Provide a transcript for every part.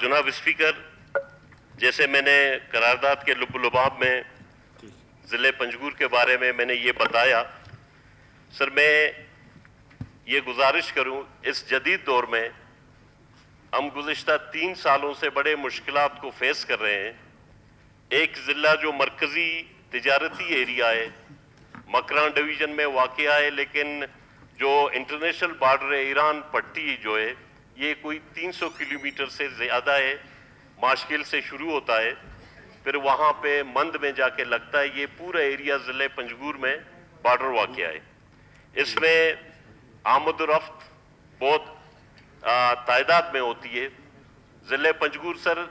جناب اسپیکر، جیسے میں نے قرارداد کے لب و لباب میں ضلع پنجگور کے بارے میں نے یہ بتایا، سر میں یہ گزارش کروں، اس جدید دور میں ہم گزشتہ 3 سالوں سے بڑے مشکلات کو فیس کر رہے ہیں۔ ایک ضلع جو مرکزی تجارتی ایریا ہے، مکران ڈویژن میں واقع ہے، لیکن جو انٹرنیشنل بارڈر ہے، ایران پٹی جو ہے، یہ کوئی 300 کلومیٹر سے زیادہ ہے، ماشکل سے شروع ہوتا ہے، پھر وہاں پہ مند میں جا کے لگتا ہے۔ یہ پورا ایریا ضلع پنجگور میں بارڈر واقع ہے۔ اس میں آمد و رفت بہت تعداد میں ہوتی ہے۔ ضلع پنجگور سر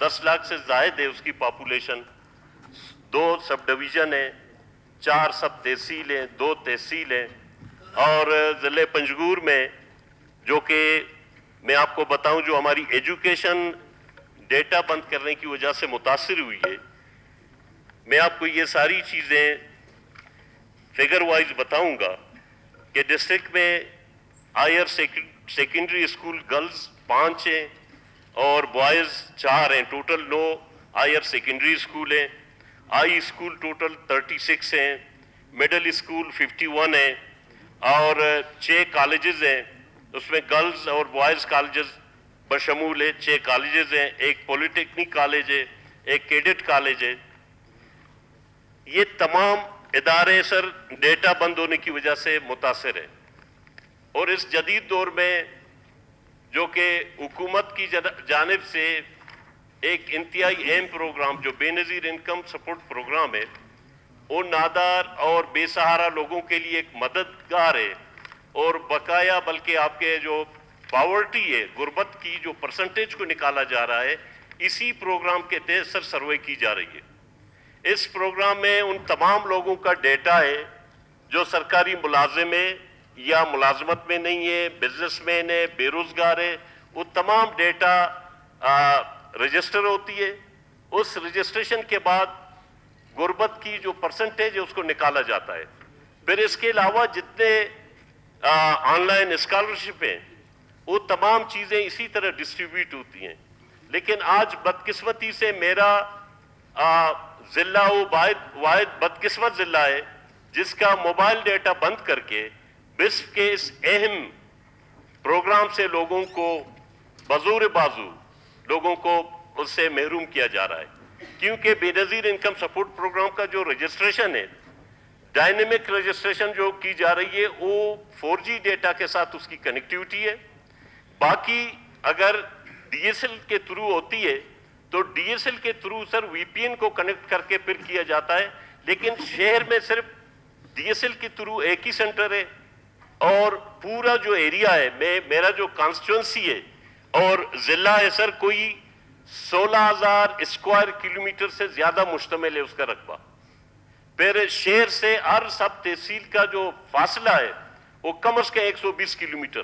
10 لاکھ سے زائد ہے اس کی پاپولیشن، 2 سب ڈویژن ہیں، 4 سب تحصیل ہیں، 2 تحصیل ہیں، اور ضلع پنجگور میں جو کہ میں آپ کو بتاؤں، جو ہماری ایجوکیشن ڈیٹا بند کرنے کی وجہ سے متاثر ہوئی ہے، میں آپ کو یہ ساری چیزیں فگر وائز بتاؤں گا کہ ڈسٹرکٹ میں ہائر سیکنڈری اسکول گرلز 5 ہیں اور بوائز 4 ہیں، ٹوٹل 9 ہائر سیکنڈری اسکول ہیں۔ ہائی اسکول ٹوٹل 36 ہیں، مڈل اسکول 51 ہیں، اور 6 کالجز ہیں، اس میں گرلز اور بوائز کالجز بشمول ہے۔ 6 کالجز ہیں، ایک پولی ٹیکنک کالج ہے، ایک کیڈٹ کالج ہے۔ یہ تمام ادارے سر ڈیٹا بند ہونے کی وجہ سے متاثر ہیں، اور اس جدید دور میں جو کہ حکومت کی جانب سے ایک انتہائی اہم پروگرام جو بے نظیر انکم سپورٹ پروگرام ہے، وہ نادار اور بے سہارا لوگوں کے لیے ایک مددگار ہے، اور بقایا بلکہ آپ کے جو پاورٹی ہے، غربت کی جو پرسنٹیج کو نکالا جا رہا ہے، اسی پروگرام کے تحت سر سروے کی جا رہی ہے۔ اس پروگرام میں ان تمام لوگوں کا ڈیٹا ہے جو سرکاری ملازم ہے یا ملازمت میں نہیں ہے، بزنس مین ہے، بے روزگار ہے، وہ تمام ڈیٹا رجسٹر ہوتی ہے۔ اس رجسٹریشن کے بعد غربت کی جو پرسنٹیج ہے اس کو نکالا جاتا ہے۔ پھر اس کے علاوہ جتنے آن لائن اسکالرشپ ہیں، وہ تمام چیزیں اسی طرح ڈسٹریبیوٹ ہوتی ہیں۔ لیکن آج بدقسمتی سے میرا ضلع وہ واحد بدقسمت ضلع ہے جس کا موبائل ڈیٹا بند کر کے بسپ کے اس اہم پروگرام سے لوگوں کو بزور بازو لوگوں کو اس سے محروم کیا جا رہا ہے، کیونکہ بے نظیر انکم سپورٹ پروگرام کا جو رجسٹریشن ہے، ڈائنامک رجسٹریشن جو کی جا رہی ہے، وہ 4G ڈیٹا کے ساتھ اس کی کنیکٹیوٹی ہے۔ باقی اگر ڈی ایس ایل کے تھرو ہوتی ہے تو ڈی ایس ایل کے تھرو سر وی پی این کو کنیکٹ کر کے پھر کیا جاتا ہے، لیکن شہر میں صرف ڈی ایس ایل کے تھرو ایک ہی سینٹر ہے، اور پورا جو ایریا ہے، میرا جو کانسٹیچوئنسی ہے اور ضلع ہے سر، کوئی 16,000 اسکوائر کلومیٹر سے زیادہ مشتمل ہے اس کا رقبہ۔ پھر شہر سے ہر سب تحصیل کا جو فاصلہ ہے وہ کم از کم 120 کلومیٹر،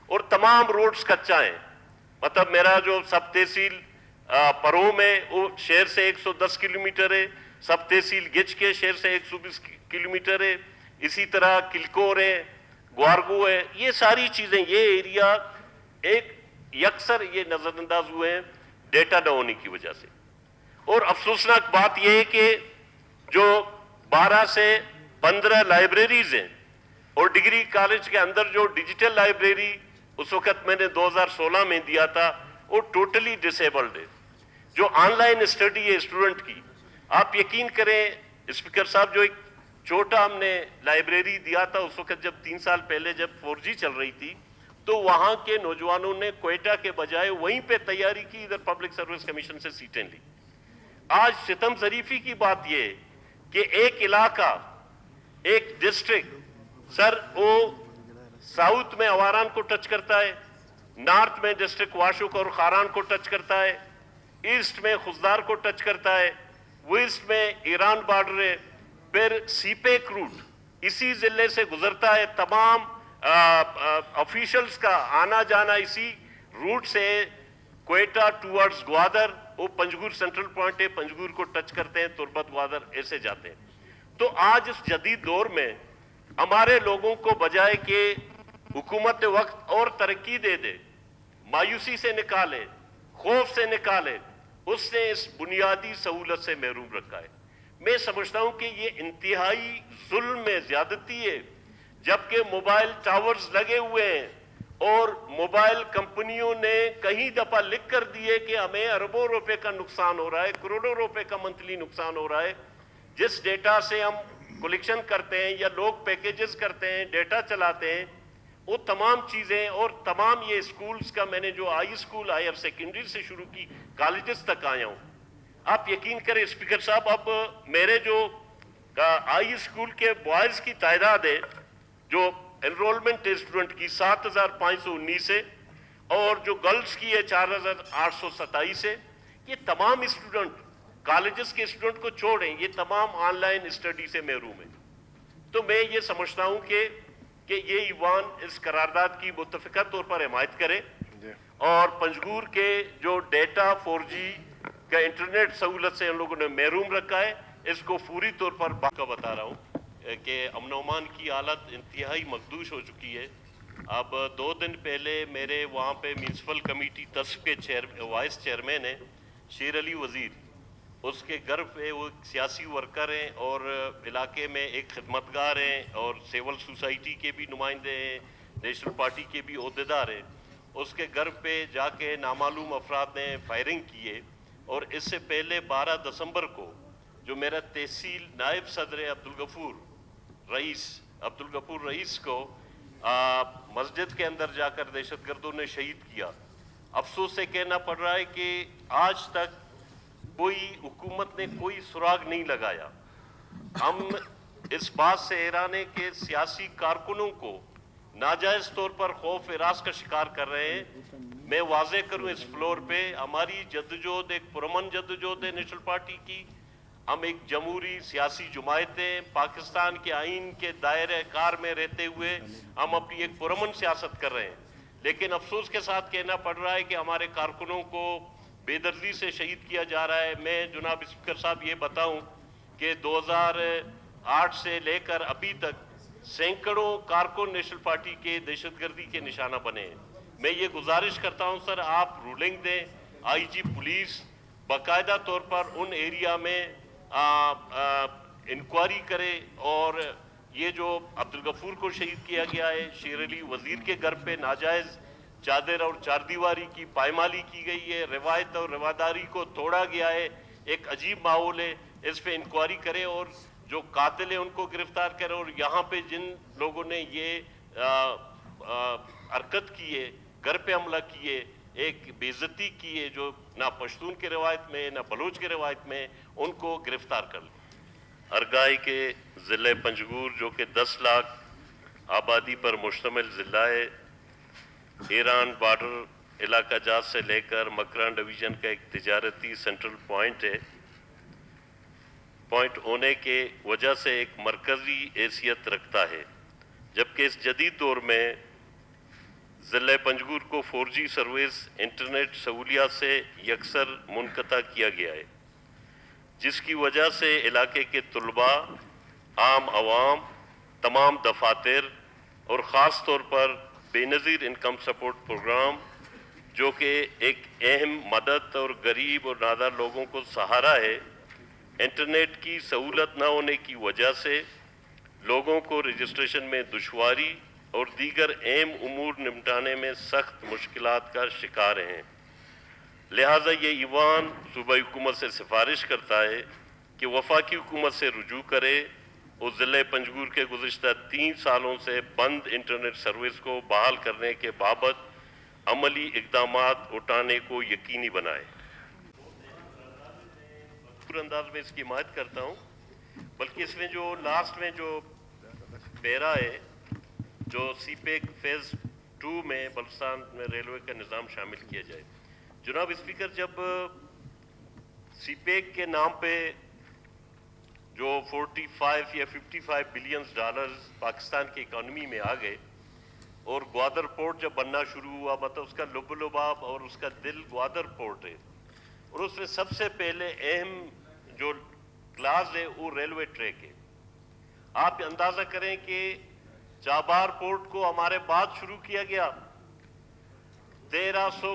اور تمام روڈز کچا ہیں۔ مطلب میرا جو سب تحصیل پروم ہے وہ شہر سے 110 کلومیٹر ہے، سب تحصیل گچ کے شہر سے 120 کلومیٹر ہے، اسی طرح کلکور ہے، گوارگو ہے۔ یہ ساری چیزیں، یہ ایریا ایک یکسر یہ نظر انداز ہوئے ہیں ڈیٹا نہ ہونے کی وجہ سے۔ اور افسوسناک بات یہ ہے کہ جو 12 سے 15 لائبریریز ہیں، اور ڈگری کالج کے اندر جو ڈیجیٹل لائبریری اس وقت میں نے 2016 میں دیا تھا، وہ ٹوٹلی ڈسیبلڈ ہے۔ جو آن لائن اسٹڈی ہے اسٹوڈنٹ کی، آپ یقین کریں اسپیکر صاحب، جو ایک چھوٹا ہم نے لائبریری دیا تھا اس وقت جب 3 سال پہلے جب 4G چل رہی تھی، تو وہاں کے نوجوانوں نے کوئٹہ کے بجائے وہیں پہ تیاری کی، ادھر پبلک سروس کمیشن سے سیٹیں لی۔ آج ستم ظریفی کی بات یہ ہے کہ ایک علاقہ، ایک ڈسٹرکٹ سر، وہ ساؤتھ میں اواران کو ٹچ کرتا ہے، نارتھ میں ڈسٹرکٹ واشوق اور خاران کو ٹچ کرتا ہے، ایسٹ میں خزدار کو ٹچ کرتا ہے، ویسٹ میں ایران بارڈر ہے، پھر سی پیک روٹ اسی ضلع سے گزرتا ہے۔ تمام آفیشلز کا آنا جانا اسی روٹ سے، کوئٹہ ٹوارڈز گوادر، وہ پنجگور سینٹرل پوائنٹ ہے، پنجگور کو ٹچ کرتے ہیں، تربت گوادر ایسے جاتے ہیں۔ تو آج اس جدید دور میں ہمارے لوگوں کو بجائے کہ حکومت وقت اور ترقی دے مایوسی سے نکالے, خوف سے نکالے, اس نے اس بنیادی سہولت سے محروم رکھا ہے. میں سمجھتا ہوں کہ یہ انتہائی ظلم ہے, زیادتی ہے, جبکہ موبائل ٹاورز لگے ہوئے ہیں اور موبائل کمپنیوں نے کئی دفعہ لکھ کر دیے کہ ہمیں اربوں روپے کا نقصان ہو رہا ہے, کروڑوں روپے کا منتھلی نقصان ہو رہا ہے. جس ڈیٹا سے ہم کلیکشن کرتے ہیں یا لوگ پیکیجز کرتے ہیں, ڈیٹا چلاتے ہیں, وہ تمام چیزیں اور تمام یہ اسکولز کا, میں نے جو ہائی اسکول ہائر سیکنڈری سے شروع کی, کالجز تک آیا ہوں. آپ یقین کریں اسپیکر صاحب, اب میرے جو ہائی اسکول کے بوائز کی تعداد ہے جو انرولمنٹ اسٹوڈنٹ کی 7519 ہے, اور جو گرلز کی ہے 4827 ہے. یہ تمام اسٹوڈنٹ, کالجز کے اسٹوڈنٹ کو چھوڑیں, یہ تمام آن لائن اسٹڈی سے محروم ہیں. تو میں یہ سمجھتا ہوں کہ یہ ایوان اس قرارداد کی متفقہ طور پر حمایت کرے, اور پنجگور کے جو ڈیٹا 4G کا انٹرنیٹ سہولت سے ان لوگوں نے محروم رکھا ہے, اس کو فوری طور پر کا بتا رہا ہوں کہ امن و امان کی حالت انتہائی مخدوش ہو چکی ہے. اب 2 دن پہلے میرے وہاں پہ میونسپل کمیٹی تصف کے وائس چیئرمین ہیں شیر علی وزیر, اس کے گھر پہ وہ ایک سیاسی ورکر ہیں اور علاقے میں ایک خدمتگار ہیں اور سیول سوسائٹی کے بھی نمائندے ہیں, نیشنل پارٹی کے بھی عہدیدار ہیں. اس کے گھر پہ جا کے نامعلوم افراد نے فائرنگ کیے, اور اس سے پہلے 12 دسمبر کو جو میرا تحصیل نائب صدر عبدالغفور رئیس کو مسجد کے اندر جا کر دہشت گردوں نے شہید کیا. افسوس سے کہنا پڑ رہا ہے کہ آج تک کوئی حکومت نے کوئی سراغ نہیں لگایا. ہم اس بات سے حیران ہیں کہ سیاسی کارکنوں کو ناجائز طور پر خوف ہراس کا شکار کر رہے ہیں. میں واضح کروں اس فلور پہ, ہماری جدوجہد ایک پرامن جدوجہد ہے نیشنل پارٹی کی. ہم ایک جمہوری سیاسی جماعت ہیں, پاکستان کے آئین کے دائرہ کار میں رہتے ہوئے ہم اپنی ایک پرامن سیاست کر رہے ہیں. لیکن افسوس کے ساتھ کہنا پڑ رہا ہے کہ ہمارے کارکنوں کو بے دردی سے شہید کیا جا رہا ہے. میں جناب اسپیکر صاحب یہ بتاؤں کہ 2008 سے لے کر ابھی تک سینکڑوں کارکن نیشنل پارٹی کے دہشت گردی کے نشانہ بنے ہیں. میں یہ گزارش کرتا ہوں سر, آپ رولنگ دیں, آئی جی پولیس باقاعدہ طور پر ان ایریا میں انکوائری کرے, اور یہ جو عبدالغفور کو شہید کیا گیا ہے, شیر علی وزیر کے گھر پہ ناجائز چادر اور چاردیواری کی پائمالی کی گئی ہے, روایت اور رواداری کو توڑا گیا ہے, ایک عجیب ماحول ہے, اس پہ انکوائری کرے اور جو قاتل ہیں ان کو گرفتار کرے. اور یہاں پہ جن لوگوں نے یہ حرکت کی ہے, گھر پہ حملہ کیے, ایک بے عزتی کی ہے جو نہ پشتون کے روایت میں نہ بلوچ کے روایت میں, ان کو گرفتار کر لیں. ارگائی کے ضلع پنجگور جو کہ 10 لاکھ آبادی پر مشتمل ضلع ہے, ایران بارڈر علاقہ جات سے لے کر مکران ڈویژن کا ایک تجارتی سینٹرل پوائنٹ ہے. پوائنٹ ہونے کے وجہ سے ایک مرکزی حیثیت رکھتا ہے, جبکہ اس جدید دور میں ضلع پنجگور کو 4G سروس انٹرنیٹ سہولیات سے یکسر منقطع کیا گیا ہے, جس کی وجہ سے علاقے کے طلباء, عام عوام, تمام دفاتر اور خاص طور پر بے نظیر انکم سپورٹ پروگرام جو کہ ایک اہم مدد اور غریب اور نادار لوگوں کو سہارا ہے, انٹرنیٹ کی سہولت نہ ہونے کی وجہ سے لوگوں کو رجسٹریشن میں دشواری اور دیگر اہم امور نمٹانے میں سخت مشکلات کا شکار ہیں. لہٰذا یہ ایوان صوبائی حکومت سے سفارش کرتا ہے کہ وفاقی حکومت سے رجوع کرے اور ضلع پنجگور کے گزشتہ 3 سالوں سے بند انٹرنیٹ سروس کو بحال کرنے کے بابت عملی اقدامات اٹھانے کو یقینی بنائے. پورے انداز میں اس کی حمایت کرتا ہوں, بلکہ اس میں جو لاسٹ میں جو پیرا ہے جو سی پیک فیز 2 میں بلوچستان میں ریلوے کا نظام شامل کیا جائے. جناب اسپیکر, جب سی پیک کے نام پہ جو 45 یا 55 بلین ڈالرز پاکستان کی اکانومی میں آ گئے, اور گوادر پورٹ جب بننا شروع ہوا, مطلب اس کا لب و لباب اور اس کا دل گوادر پورٹ ہے, اور اس میں سب سے پہلے اہم جو کلاس ہے وہ ریلوے ٹریک ہے. آپ اندازہ کریں کہ چابہار پورٹ کو ہمارے بعد شروع کیا گیا, 1300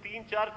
3-4